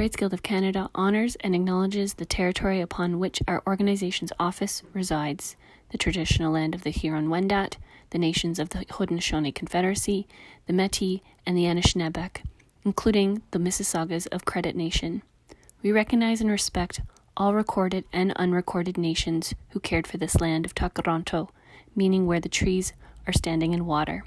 Playwrights Guild of Canada honors and acknowledges the territory upon which our organization's office resides, the traditional land of the Huron-Wendat, the nations of the Haudenosaunee Confederacy, the Métis, and the Anishinaabe, including the Mississaugas of Credit Nation. We recognize and respect all recorded and unrecorded nations who cared for this land of Takaranto, meaning where the trees are standing in water.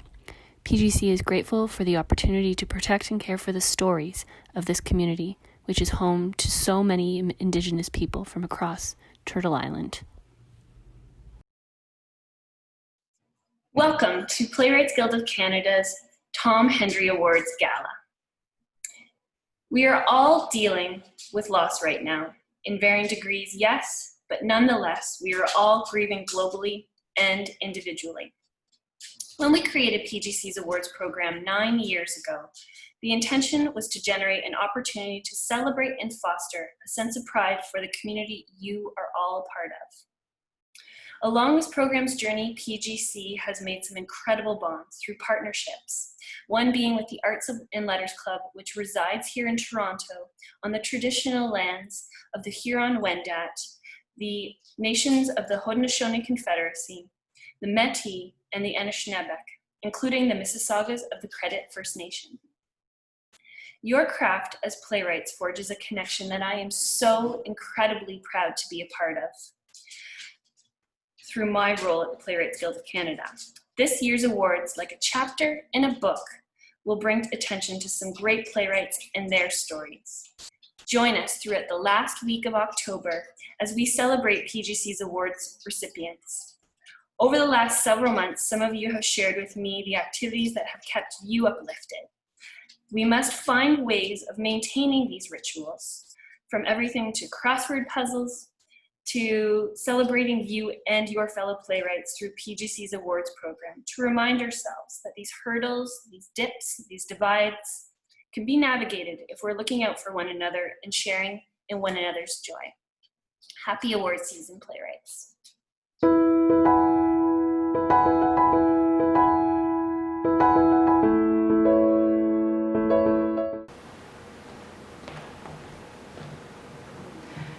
PGC is grateful for the opportunity to protect and care for the stories of this community, which is home to so many Indigenous people from across Turtle Island. Welcome to Playwrights Guild of Canada's Tom Hendry Awards Gala. We are all dealing with loss right now, in varying degrees, yes, but nonetheless, we are all grieving globally and individually. When we created PGC's awards program 9 years ago, the intention was to generate an opportunity to celebrate and foster a sense of pride for the community you are all a part of. Along this program's journey, PGC has made some incredible bonds through partnerships, one being with the Arts and Letters Club, which resides here in Toronto on the traditional lands of the Huron-Wendat, the nations of the Haudenosaunee Confederacy, the Métis, and the Anishinaabe, including the Mississaugas of the Credit First Nation. Your craft as playwrights forges a connection that I am so incredibly proud to be a part of through my role at the Playwrights Guild of Canada. This year's awards, like a chapter in a book, will bring attention to some great playwrights and their stories. Join us throughout the last week of October as we celebrate PGC's awards recipients. Over the last several months, some of you have shared with me the activities that have kept you uplifted. We must find ways of maintaining these rituals, from everything to crossword puzzles, to celebrating you and your fellow playwrights through PGC's awards program, to remind ourselves that these hurdles, these dips, these divides can be navigated if we're looking out for one another and sharing in one another's joy. Happy award season, playwrights.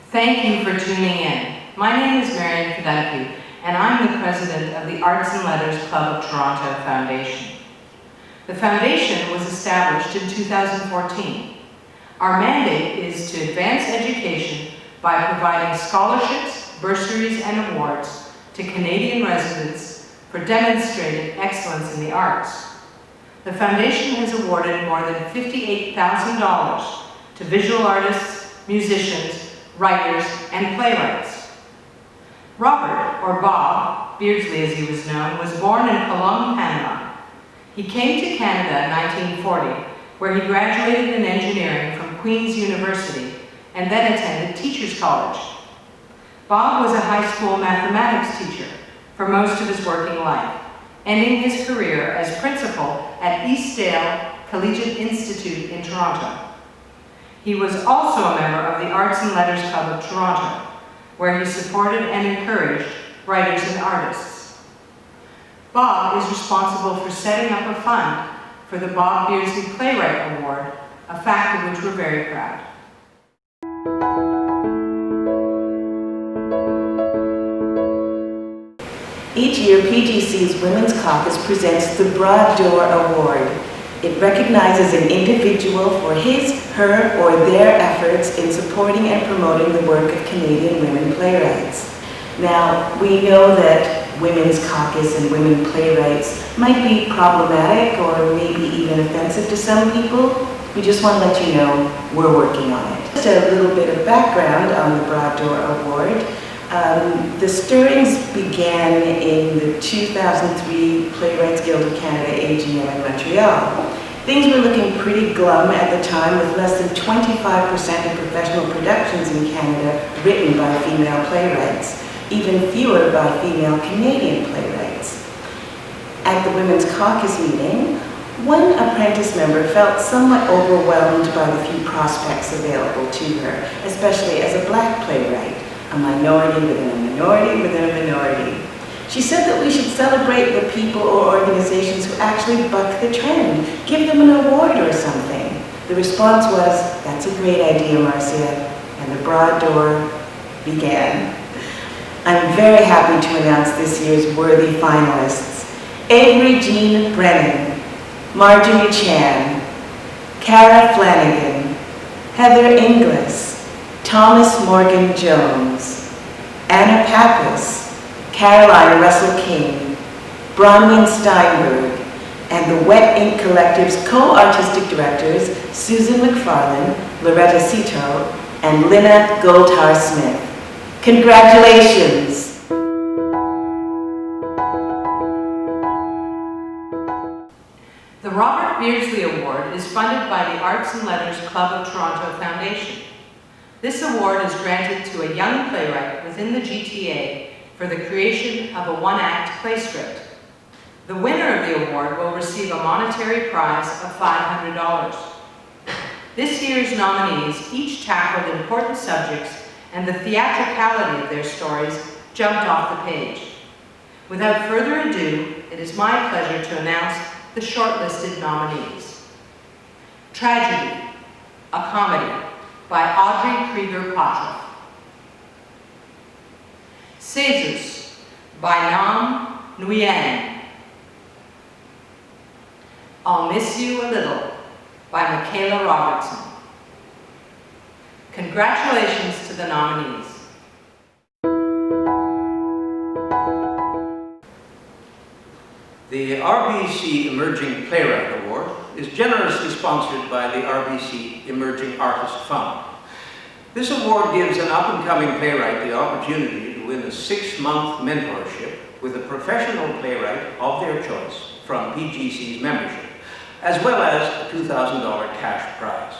Thank you for tuning in. My name is Marian Fidelity, and I'm the president of the Arts and Letters Club of Toronto Foundation. The foundation was established in 2014. Our mandate is to advance education by providing scholarships, bursaries, and awards to Canadian residents for demonstrating excellence in the arts. The foundation has awarded more than $58,000 to visual artists, musicians, writers, and playwrights. Robert, or Bob, Beardsley as he was known, was born in Cologne, Panama. He came to Canada in 1940, where he graduated in engineering from Queen's University and then attended Teachers College. Bob was a high school mathematics teacher for most of his working life, ending his career as principal at Eastdale Collegiate Institute in Toronto. He was also a member of the Arts and Letters Club of Toronto, where he supported and encouraged writers and artists. Bob is responsible for setting up a fund for the Bob Beardsley Playwright Award, a fact of which we're very proud. Each year, PGC's Women's Caucus presents the Broad Door Award. It recognizes an individual for his, her, or their efforts in supporting and promoting the work of Canadian women playwrights. Now, we know that Women's Caucus and women playwrights might be problematic or maybe even offensive to some people. We just want to let you know we're working on it. Just a little bit of background on the Broad Door Award. The stirrings began in the 2003 Playwrights Guild of Canada AGM in Montreal. Things were looking pretty glum at the time, with less than 25% of professional productions in Canada written by female playwrights, even fewer by female Canadian playwrights. At the Women's Caucus meeting, one apprentice member felt somewhat overwhelmed by the few prospects available to her, especially as a black playwright. A minority within a minority within a minority. She said that we should celebrate the people or organizations who actually buck the trend, give them an award or something. The response was, "That's a great idea, Marcia," and the broad door began. I'm very happy to announce this year's worthy finalists. Avery Jean Brennan, Marjorie Chan, Cara Flanagan, Heather Inglis, Thomas Morgan Jones, Anna Pappas, Caroline Russell King, Bronwyn Steinberg, and the Wet Ink Collective's co-artistic directors, Susan McFarlane, Loretta Cito, and Lynna Goldhar-Smith. Congratulations! The Robert Beardsley Award is funded by the Arts and Letters Club of Toronto Foundation. This award is granted to a young playwright within the GTA for the creation of a one-act play script. The winner of the award will receive a monetary prize of $500. This year's nominees each tackled important subjects, and the theatricality of their stories jumped off the page. Without further ado, it is my pleasure to announce the shortlisted nominees. Tragedy, a comedy, by Audrey Krieger-Potroff. Césus, by Nam Nguyen. I'll Miss You a Little, by Michaela Robertson. Congratulations to the nominees. The RBC Emerging Playwright Award is generously sponsored by the RBC Emerging Artist Fund. This award gives an up-and-coming playwright the opportunity to win a 6-month mentorship with a professional playwright of their choice from PGC's membership, as well as a $2,000 cash prize.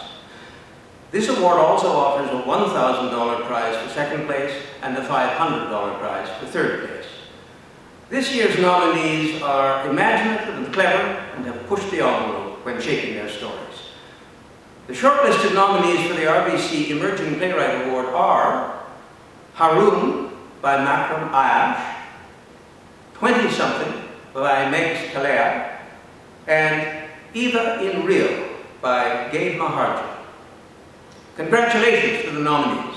This award also offers a $1,000 prize for second place and a $500 prize for third place. This year's nominees are imaginative and clever and have pushed the envelope when shaping their stories. The shortlisted nominees for the RBC Emerging Playwright Award are Haroon by Makram Ayash, 20-something by Megs Kalea, and Eva in Rio by Gabe Maharji. Congratulations to the nominees.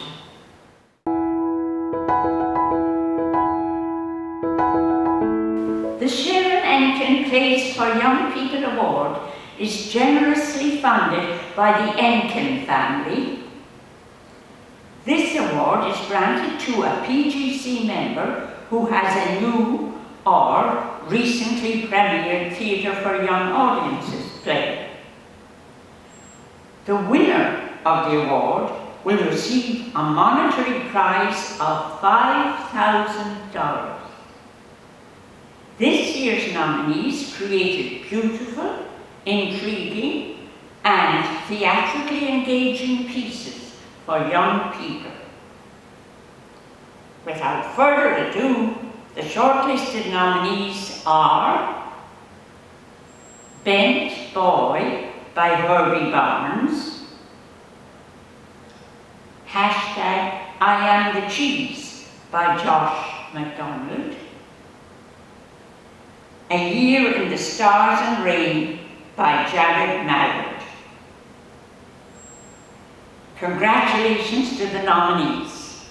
The Sharon Enkin Plays for Young People Award is generously funded by the Enkin family. This award is granted to a PGC member who has a new or recently premiered Theatre for Young Audiences play. The winner of the award will receive a monetary prize of $5,000. This year's nominees created beautiful, intriguing, and theatrically engaging pieces for young people. Without further ado, the shortlisted nominees are Bent Boy by Herbie Barnes, #I Am the Cheese by Josh MacDonald, A Year in the Stars and Rain by Jared Mallard. Congratulations to the nominees.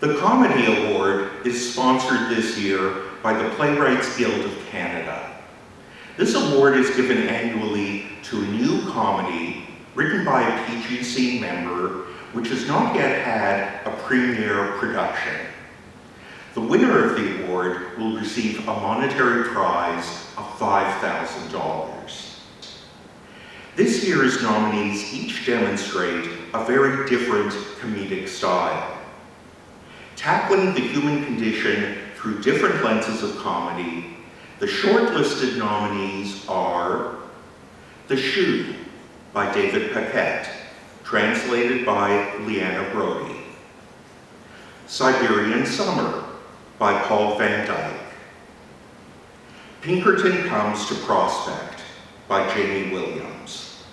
The Comedy Award is sponsored this year by the Playwrights Guild of Canada. This award is given annually to a new comedy written by a PGC member which has not yet had a premiere production. The winner of the award will receive a monetary prize of $5,000. This year's nominees each demonstrate a very different comedic style. Tackling the human condition through different lenses of comedy, the shortlisted nominees are The Shoe by David Paquette, translated by Leanna Brody. Siberian Summer by Paul Van Dyke. Pinkerton Comes to Prospect by Jamie Williams.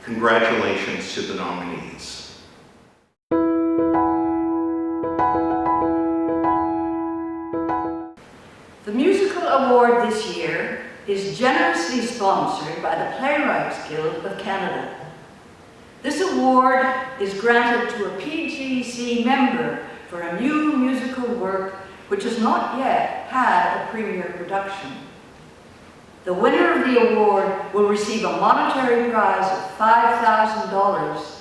Congratulations to the nominees. The is generously sponsored by the Playwrights Guild of Canada. This award is granted to a PGC member for a new musical work which has not yet had a premiere production. The winner of the award will receive a monetary prize of $5,000.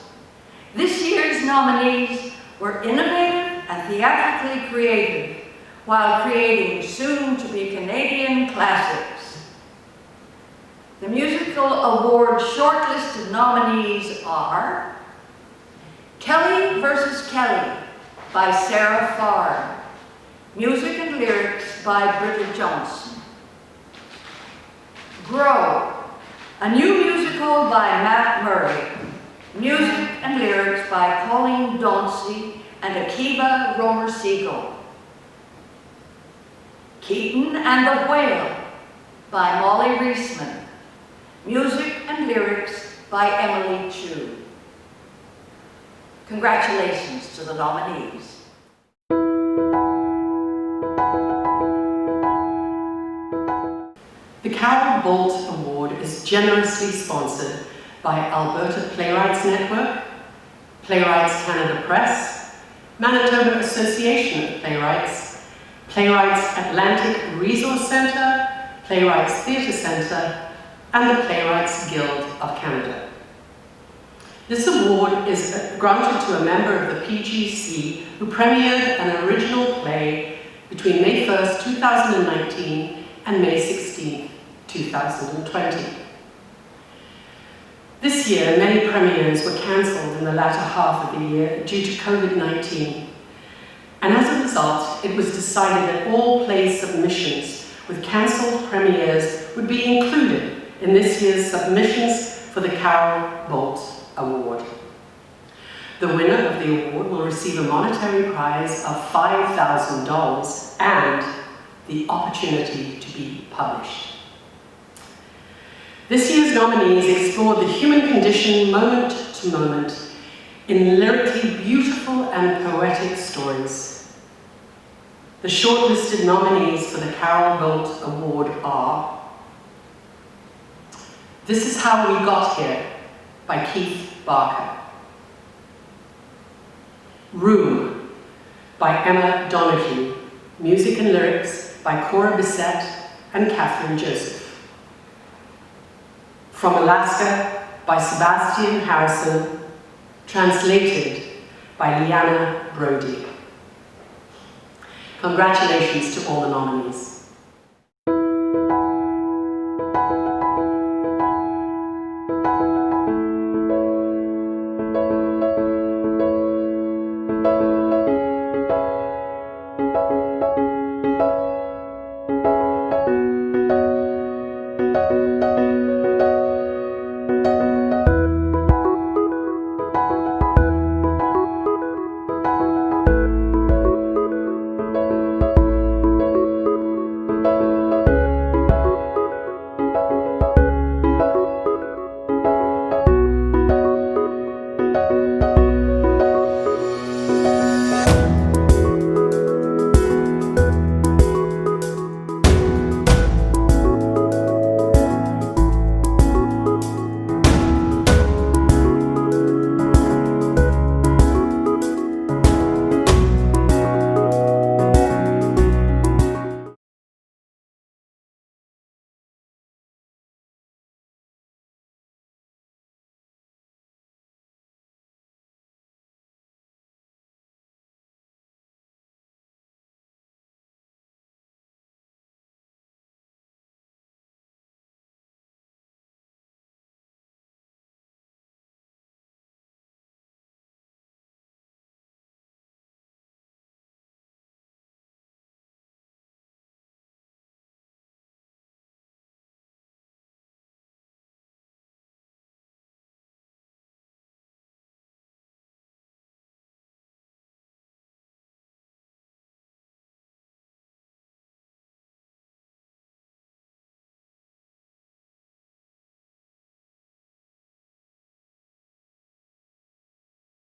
This year's nominees were innovative and theatrically creative while creating soon-to-be Canadian classics. The musical award shortlisted nominees are Kelly vs. Kelly by Sarah Farr, music and lyrics by Britta Johnson. Grow, a new musical by Matt Murray, music and lyrics by Colleen Dauncey and Akiva Romer-Siegel. Keaton and the Whale by Molly Reisman, music and lyrics by Emily Chu. Congratulations to the nominees. The Carol Bolt Award is generously sponsored by Alberta Playwrights Network, Playwrights Canada Press, Manitoba Association of Playwrights, Playwrights Atlantic Resource Centre, Playwrights Theatre Centre, and the Playwrights Guild of Canada. This award is granted to a member of the PGC who premiered an original play between May 1st, 2019 and May 16th, 2020. This year, many premieres were cancelled in the latter half of the year due to COVID-19. And as a result, it was decided that all play submissions with cancelled premieres would be included in this year's submissions for the Carol Bolt Award. The winner of the award will receive a monetary prize of $5,000 and the opportunity to be published. This year's nominees explored the human condition moment to moment in lyrically beautiful and poetic stories. The shortlisted nominees for the Carol Bolt Award are This Is How We Got Here by Keith Barker, Room by Emma Donoghue, music and lyrics by Cora Bissett and Catherine Joseph. From Alaska by Sebastian Harrison, translated by Liana Brody. Congratulations to all the nominees.